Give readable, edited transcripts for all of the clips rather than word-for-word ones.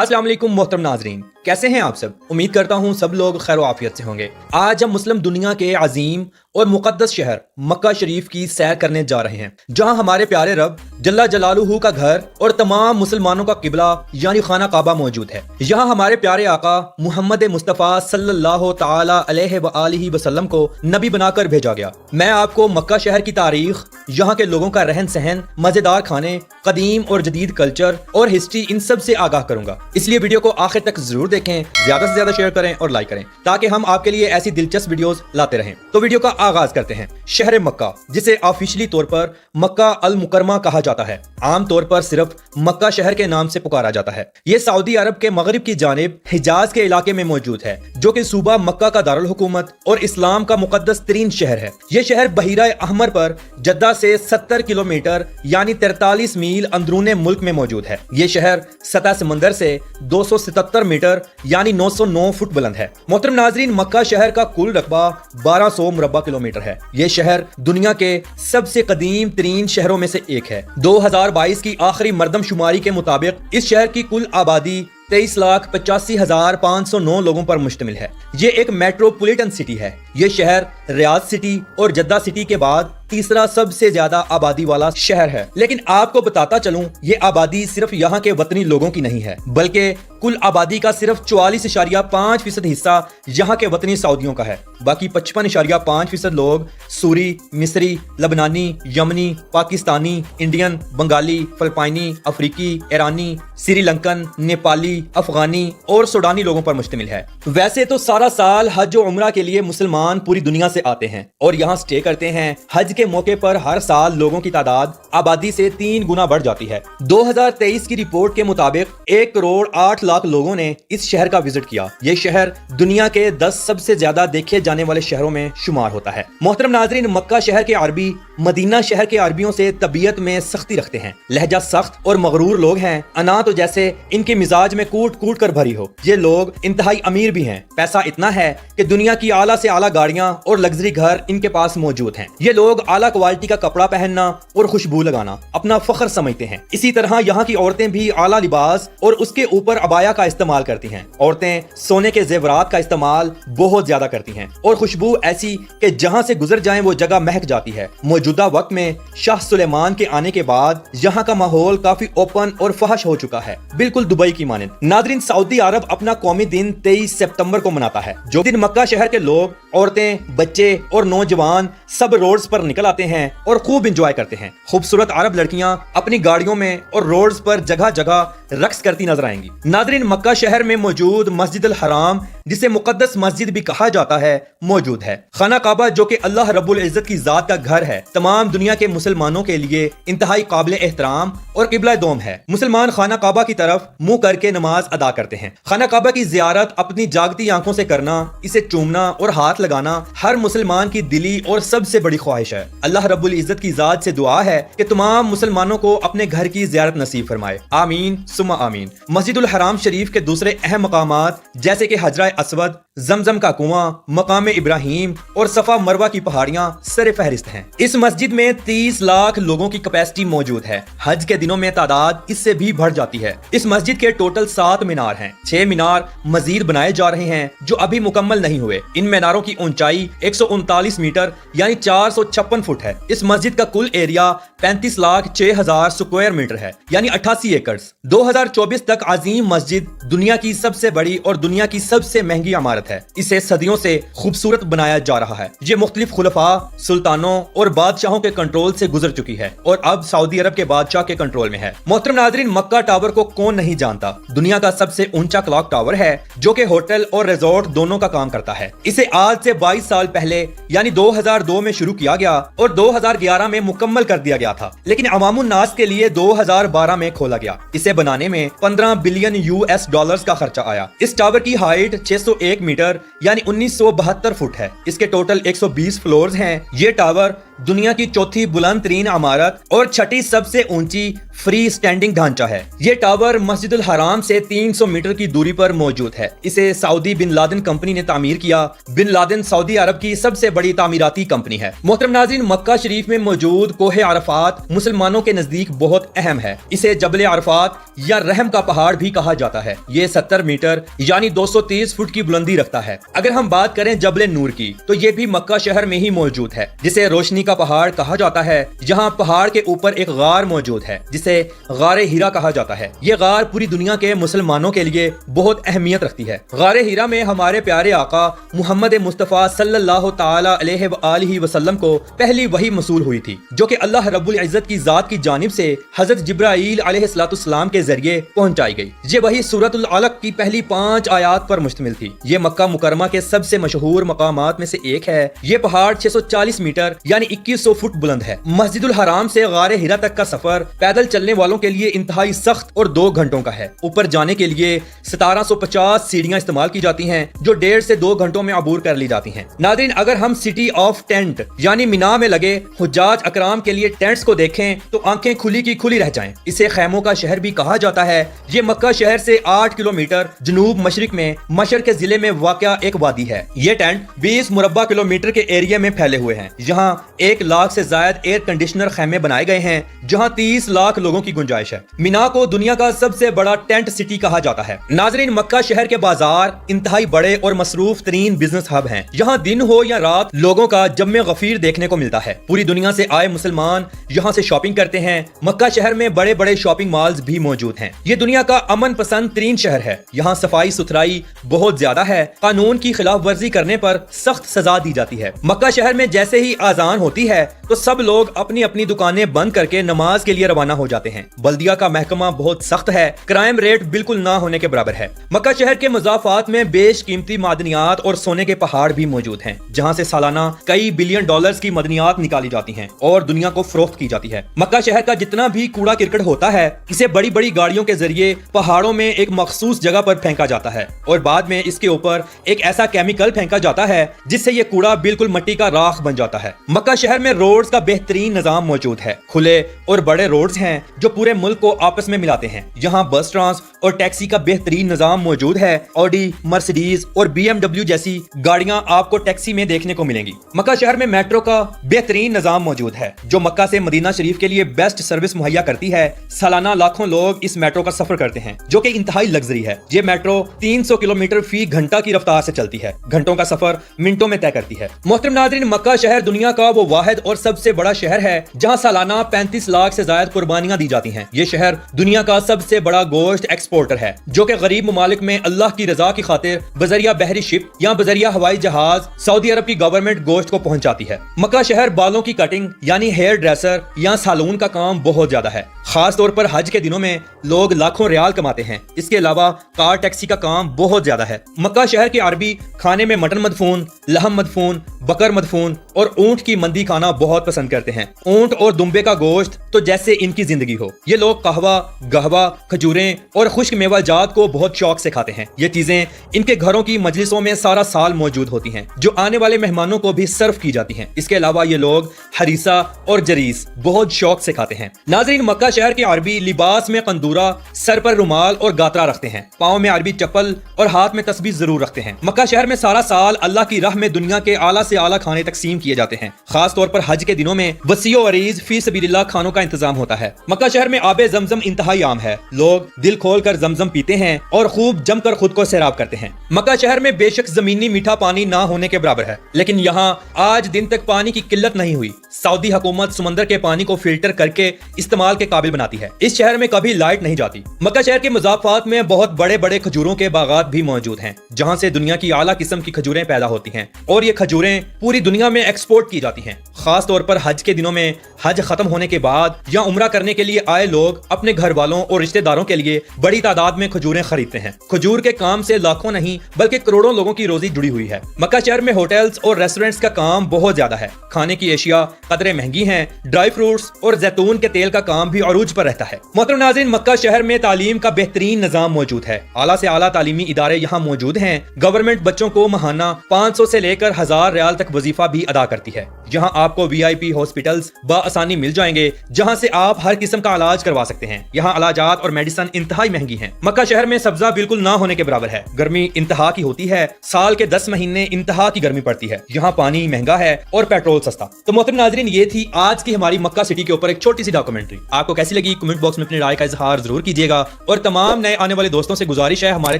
अस्सलाम वालेकुम मोहतरम नाजरीन, कैसे हैं आप सब। उम्मीद करता हूं सब लोग खैर आफियत से होंगे। आज हम मुस्लिम दुनिया के अजीम और मुकद्दस शहर मक्का शरीफ की सैर करने जा रहे हैं, जहां हमारे प्यारे रब जल्ला जलालुहू का घर और तमाम मुसलमानों का किबला यानी खाना काबा मौजूद है। यहाँ हमारे प्यारे आका मुहम्मद मुस्तफ़ा सल्लल्लाहु ताला अलैहि व आलिहि वसल्लम को नबी बनाकर भेजा गया। मैं आपको मक्का शहर की तारीख, यहाँ के लोगों का रहन सहन, मजेदार खाने, कदीम और जदीद कल्चर और हिस्ट्री, इन सब से आगाह करूंगा। इसलिए वीडियो को आखिर तक जरूर देखें, ज्यादा से ज्यादा शेयर करें और लाइक करें, ताकि हम आपके लिए ऐसी दिलचस्प वीडियोस लाते रहें। तो वीडियो का आगाज करते हैं। शहर मक्का, जिसे ऑफिशियली तौर पर मक्का अल मुकरमा कहा जाता है, आम तौर पर सिर्फ मक्का शहर के नाम से पुकारा जाता है। ये सऊदी अरब के मगरिब की जानिब हिजाज के इलाके में मौजूद है, जो कि सूबा मक्का का दारुल हुकूमत और इस्लाम का मुकद्दस तरीन शहर है। ये शहर बहीरा अहमर पर जद्दा से 70 किलोमीटर यानी 43 मील अंदरूने मुल्क में मौजूद है। ये शहर सतह समंदर से 277 मीटर यानी 909 फुट बुलंद है। मोहतरम नाजरीन, मक्का शहर का कुल रकबा 1200 मुरब्बा किलोमीटर है। ये शहर दुनिया के सबसे कदीम तरीन शहरों में से एक है। 2022 की आखिरी मर्दमशुमारी के मुताबिक इस शहर की कुल आबादी 23,85,509 लोगों पर मुश्तमिल है। ये एक मेट्रोपॉलिटन सिटी है। ये शहर रियाद सिटी और जद्दा सिटी के बाद तीसरा सबसे ज्यादा आबादी वाला शहर है। लेकिन आपको बताता चलूं, ये आबादी सिर्फ यहाँ के वतनी लोगों की नहीं है, बल्कि कुल आबादी का सिर्फ 44.5% हिस्सा यहाँ के वतनी सऊदियों का है। बाकी 55.5% लोग सूरी, मिस्री, लबनानी, यमनी, पाकिस्तानी, इंडियन, बंगाली, फिलिपाइनी, अफ्रीकी, ईरानी, श्रीलंकन, नेपाली, अफगानी और सूडानी लोगों पर मुश्तमिल है। वैसे तो सारा साल हज और उम्रा के लिए मुसलमान पूरी दुनिया से आते हैं और यहाँ स्टे करते हैं। हज के मौके पर हर साल लोगों की तादाद आबादी से 3 गुना बढ़ जाती है। 2023 की रिपोर्ट के मुताबिक 1 करोड़ 8 लाख लोगों ने इस शहर का विजिट किया। ये शहर दुनिया के 10 सबसे ज्यादा देखे जाने वाले शहरों में शुमार होता है। मोहतरम नाजरीन, मक्का शहर के अरबी मदीना शहर के अरबियों से तबीयत में सख्ती रखते हैं। लहजा सख्त और मगरूर लोग हैं। अना तो जैसे इनके मिजाज में कूट कूट कर भरी हो। ये लोग इंतहाई अमीर भी हैं। पैसा इतना है कि दुनिया की आला से आला गाड़ियां और लग्जरी घर इनके पास मौजूद हैं। ये लोग आला क्वालिटी का कपड़ा पहनना और खुशबू लगाना अपना फख्र समझते हैं। इसी तरह यहाँ की औरतें भी आला लिबास और उसके ऊपर अबाया का इस्तेमाल करती हैं। औरतें सोने के जेवरात का इस्तेमाल बहुत ज्यादा करती हैं और खुशबू ऐसी कि जहाँ से गुजर जाएं वो जगह महक जाती है। मौजूदा वक्त में शाह सुलेमान के आने के बाद यहाँ का माहौल काफी ओपन और फहश हो चुका है, बिल्कुल दुबई की मानद। नादरीन, सऊदी अरब अपना कौमी दिन 23 सितंबर को मनाता है, जो दिन मक्का शहर के लोग, औरतें, बच्चे और नौजवान सब रोड्स पर निकल आते हैं और खूब एंजॉय करते हैं। खूबसूरत अरब लड़कियां अपनी गाड़ियों में और रोड्स पर जगह जगह रक्स करती नजर आएंगी। नादरीन, मक्का शहर में मौजूद मस्जिद अल हराम, जिसे मुकद्दस मस्जिद भी कहा जाता है, मौजूद है। खाना काबा, जो कि अल्लाह रब्बुल इज्जत की जात का घर है, तमाम दुनिया के मुसलमानों के लिए इंतहाई काबिल एहतराम और किबला दोम है। मुसलमान खाना काबा की तरफ मुंह करके नमाज अदा करते हैं। खाना काबा की जियारत अपनी जागती आंखों से करना, इसे चूमना और हाथ लगाना हर मुसलमान की दिली और सबसे बड़ी ख्वाहिश है। अल्लाह रब्बुल इज्जत की जात से दुआ है कि तमाम मुसलमानों को अपने घर की जियारत नसीब फरमाए। आमीन सुम्मा आमीन। मस्जिदुल हराम शरीफ के दूसरे अहम मकामात जैसे कि हजरा असवद, जमजम का कुआं, मकाम इब्राहिम और सफा मरवा की पहाड़ियां सरे फहरिस्त हैं। इस मस्जिद में 30 लाख लोगों की कैपेसिटी मौजूद है। हज के दिनों में तादाद इससे भी बढ़ जाती है। इस मस्जिद के टोटल 7 मीनार हैं। 6 मीनार मजीद बनाए जा रहे हैं जो अभी मुकम्मल नहीं हुए। इन मीनारों की ऊंचाई 139 मीटर यानी 456 फुट है। इस मस्जिद का कुल एरिया 35,06,000 स्क्वायर मीटर है यानी 88 एकड़। 2024 तक अजीम मस्जिद दुनिया की सबसे बड़ी और दुनिया की सबसे महंगी इमारत है। इसे सदियों से खूबसूरत बनाया जा रहा है। ये मुख्तलिफ खुलफा, सुल्तानों और बादशाहों के कंट्रोल से गुजर चुकी है और अब सऊदी अरब के बादशाह के कंट्रोल में है। मोहतरम नाजरीन, मक्का टावर को कौन नहीं जानता। दुनिया का सबसे ऊंचा क्लॉक टावर है, जो कि होटल और रिजॉर्ट दोनों का काम करता है। इसे आज से 22 साल पहले यानी 2002 में शुरू किया गया और 2011 में मुकम्मल कर दिया गया था, लेकिन अवामुन नास के लिए 2012 में खोला गया। इसे बनाने में 15 बिलियन US डॉलर्स का खर्चा आया। इस टावर की हाइट 601 मीटर यानी 1972 फुट है। इसके टोटल 120 फ्लोर्स हैं। ये टावर दुनिया की चौथी बुलंद तरीन इमारत और छठी सबसे ऊंची फ्री स्टैंडिंग ढांचा है। ये टावर मस्जिदुल हराम से 300 मीटर की दूरी पर मौजूद है। इसे सऊदी बिन लादेन कंपनी ने तामीर किया। बिन लादेन सऊदी अरब की सबसे बड़ी तामीराती कंपनी है। मोहतरम नाज़रीन, मक्का शरीफ में मौजूद कोहे अरफात मुसलमानों के नजदीक बहुत अहम है। इसे जबल अरफात या रहम का पहाड़ भी कहा जाता है। ये 70 मीटर यानी 230 फुट की बुलंदी रखता है। अगर हम बात करें जबल नूर की, तो ये भी मक्का शहर में ही मौजूद है, जिसे रोशनी का पहाड़ कहा जाता है। यहाँ पहाड़ के ऊपर एक गार मौजूद है जिसे गारे हीरा कहा जाता है। ये गार पूरी दुनिया के मुसलमानों के लिए बहुत अहमियत रखती है। गारे हीरा में हमारे प्यारे आका मुहम्मद मुस्तफ़ा सल्लल्लाहु ताला अलैहि वसल्लम को पहली वही मसूल हुई थी, जो कि अल्लाह रब्बुल इज़्ज़त की जात की जानिब से हजरत जिब्राईल अलैहिस्सलाम के जरिए पहुंचाई गई। ये वही सूरतुल अलक की पहली 5 आयात पर मुश्तमिल थी। ये मक्का मुकरमा के सबसे मशहूर मकामात में से एक है। ये पहाड़ 640 मीटर यानी 2100 फुट बुलंद है। मस्जिदुल हराम से गारे हीरा तक का सफर पैदल चलने वालों के लिए इंतहाई सख्त और 2 घंटों का है। ऊपर जाने के लिए 1750 सीढ़ियां इस्तेमाल की जाती हैं, जो 1.5 से 2 घंटों में अबूर कर ली जाती हैं। नाज़रीन, अगर हम सिटी ऑफ टेंट यानी मीना में लगे हुज्जाज अकराम के लिए टेंट्स को देखें तो आंखें खुली की खुली रह जाएं। इसे खैमों का शहर भी कहा जाता है। ये मक्का शहर से 8 किलोमीटर जनूब मशरिक में मशर के जिले में वाक़या एक वादी है। ये टेंट 20 मुरब्बा किलोमीटर के एरिया में फैले हुए हैं। यहाँ 1 लाख से ज्यादा एयर कंडीशनर खैमे बनाए गए हैं, जहाँ 30 लाख लोगों की गुंजाइश है। मीना को दुनिया का सबसे बड़ा टेंट सिटी कहा जाता है। नाजरीन, मक्का शहर के बाजार इंतहाई बड़े और मसरूफ तरीन बिजनेस हब हैं। यहाँ दिन हो या रात लोगों का जम्मे गफीर देखने को मिलता है। पूरी दुनिया से आए मुसलमान यहाँ से शॉपिंग करते हैं। मक्का शहर में बड़े बड़े शॉपिंग मॉल्स भी मौजूद हैं। ये दुनिया का अमन पसंद तरीन शहर है। यहाँ सफाई सुथराई बहुत ज्यादा है। कानून की खिलाफ वर्जी करने पर सख्त सजा दी जाती है। मक्का शहर में जैसे ही आजान होती है तो सब लोग अपनी अपनी दुकानें बंद करके नमाज के लिए रवाना हो जाते हैं। बल्दिया का महकमा बहुत सख्त है। क्राइम रेट बिल्कुल ना होने के बराबर है। मक्का शहर के मुजाफात में बेशकीमती मादनियात और सोने के पहाड़ भी मौजूद हैं, जहाँ से सालाना कई बिलियन डॉलर्स की मदनियात निकाली जाती हैं और दुनिया को फरोख्त की जाती है। मक्का शहर का जितना भी कूड़ा किरकट होता है, इसे बड़ी बड़ी गाड़ियों के जरिए पहाड़ों में एक मखसूस जगह पर फेंका जाता है और बाद में इसके ऊपर एक ऐसा केमिकल फेंका जाता है जिससे ये कूड़ा बिल्कुल मिट्टी का राख बन जाता है। मक्का शहर में रोड्स का बेहतरीन निजाम मौजूद है। खुले और बड़े रोड्स हैं जो पूरे मुल्क को आपस में मिलाते हैं। यहाँ बस ट्रांस और टैक्सी का बेहतरीन निजाम मौजूद है। ऑडी, मर्सिडीज और BMW जैसी गाड़ियां आपको टैक्सी में देखने को मिलेंगी। मक्का शहर में मेट्रो का बेहतरीन निजाम मौजूद है, जो मक्का से मदीना शरीफ के लिए बेस्ट सर्विस मुहैया करती है। सालाना लाखों लोग इस मेट्रो का सफर करते हैं, जो कि इंतहाई लग्जरी है। ये मेट्रो 300 किलोमीटर फी घंटा की रफ्तार से चलती है। घंटों का सफर मिनटों में तय करती है। मोहतरम नाज़रीन, मक्का शहर दुनिया का वो वाहिद और सबसे बड़ा शहर है जहाँ सालाना 35 लाख से ज्यादा कुर्बानियां दी जाती हैं। ये शहर दुनिया का सबसे बड़ा गोश्त एक्सपोर्टर है, जो कि गरीब ममालिक में अल्लाह की रजा की खातिर बजरिया बहरी शिप या बजरिया हवाई जहाज सऊदी अरब की गवर्नमेंट गोश्त को पहुंचाती है। मक्का शहर बालों की कटिंग यानी हेयर ड्रेसर या सैलून का काम बहुत ज्यादा है। खास तौर पर हज के दिनों में लोग लाखों रियाल कमाते हैं। इसके अलावा कार टैक्सी का काम बहुत ज्यादा है। मक्का शहर के अरबी खाने में मटन मदफून, लहम मदफून, बकर मदफून और ऊंट की मंदी खाना बहुत पसंद करते हैं। ऊंट और दुम्बे का गोश्त तो जैसे इनकी जिंदगी हो। ये लोग कहवा, गहवा, खजूरें और खुश्क मेवा जात को बहुत शौक से खाते हैं। ये चीजें इनके घरों की मजलिसों में सारा साल मौजूद होती हैं, जो आने वाले मेहमानों को भी सर्व की जाती हैं। इसके अलावा ये लोग हरीसा और जरीस बहुत शौक से खाते हैं। नाज़रीन, मक्का शहर के अरबी लिबास में कंदूरा, सर पर रुमाल और गातरा रखते हैं। पाँव में अरबी चप्पल और हाथ में तस्बीह जरूर रखते हैं। मक्का शहर में सारा साल अल्लाह की राह में दुनिया के आला से आला खाने तकसीम किए जाते हैं। खास तौर पर हज के दिनों में वसीओ अरीज फी सबीलिल्लाह खानों का इंतजाम होता है। मक्का शहर में आबे जमजम इंतहाई आम है। लोग दिल खोल कर जमजम पीते हैं और खूब जमकर खुद को सैराब करते हैं। मक्का शहर में बेशक जमीनी मीठा पानी ना होने के बराबर है, लेकिन यहाँ आज दिन तक पानी की किल्लत नहीं हुई। सऊदी हुकूमत समंदर के पानी को फिल्टर करके इस्तेमाल के काबिल बनाती है। इस शहर में कभी लाइट नहीं जाती। मक्का शहर के मुजाफात में बहुत बड़े बड़े खजूरों के बागात भी मौजूद हैं, जहाँ से दुनिया की आला किस्म की खजूरें पैदा होती हैं और ये खजूरें पूरी दुनिया में एक्सपोर्ट की जाती हैं। खास तौर पर हज के दिनों में हज खत्म होने के बाद या उम्रा करने के लिए आए लोग अपने घर वालों और रिश्तेदारों के लिए बड़ी तादाद में खजूरें खरीदते हैं। खजूर के काम से लाखों नहीं बल्कि करोड़ों लोगों की रोजी जुड़ी हुई है। मक्का शहर में होटल्स और रेस्टोरेंट्स का काम बहुत ज्यादा है। खाने की एशिया कदरे महंगी हैं। ड्राई फ्रूट्स और जैतून के तेल का काम भी अरूज पर रहता है। मोहतरम नाज़रीन, मक्का शहर में तालीम का बेहतरीन निजाम मौजूद है। आला से आला तालीमी इदारे यहाँ मौजूद हैं। गवर्नमेंट बच्चों को महाना 500 से लेकर 1000 रियाल तक वजीफा भी अदा करती है। यहाँ آپ کو VIP ہاسپٹلز بآسانی مل جائیں گے جہاں سے آپ ہر قسم کا علاج کروا سکتے ہیں۔ یہاں علاجات اور میڈیسن انتہائی مہنگی ہیں۔ مکہ شہر میں سبزہ بالکل نہ ہونے کے برابر ہے، گرمی انتہا کی ہوتی ہے، سال کے 10 مہینے انتہا کی گرمی پڑتی ہے، یہاں پانی مہنگا ہے اور پیٹرول سستا۔ تو محترم ناظرین، یہ تھی آج کی ہماری مکہ سٹی کے اوپر ایک چھوٹی سی ڈاکومنٹری۔ آپ کو کیسی لگی کمنٹ باکس میں اپنی رائے کا اظہار ضرور کیجیے گا، اور تمام نئے آنے والے دوستوں سے گزارش ہے ہمارے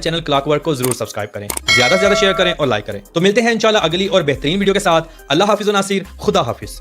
چینل کلاک ورک کو ضرور سبسکرائب کریں، زیادہ سے زیادہ شیئر کریں اور لائک کریں۔ تو ملتے ہیں انشاءاللہ اگلی اور بہترین ویڈیو کے ساتھ۔ اللہ حافظ و ناصر، خدا حافظ۔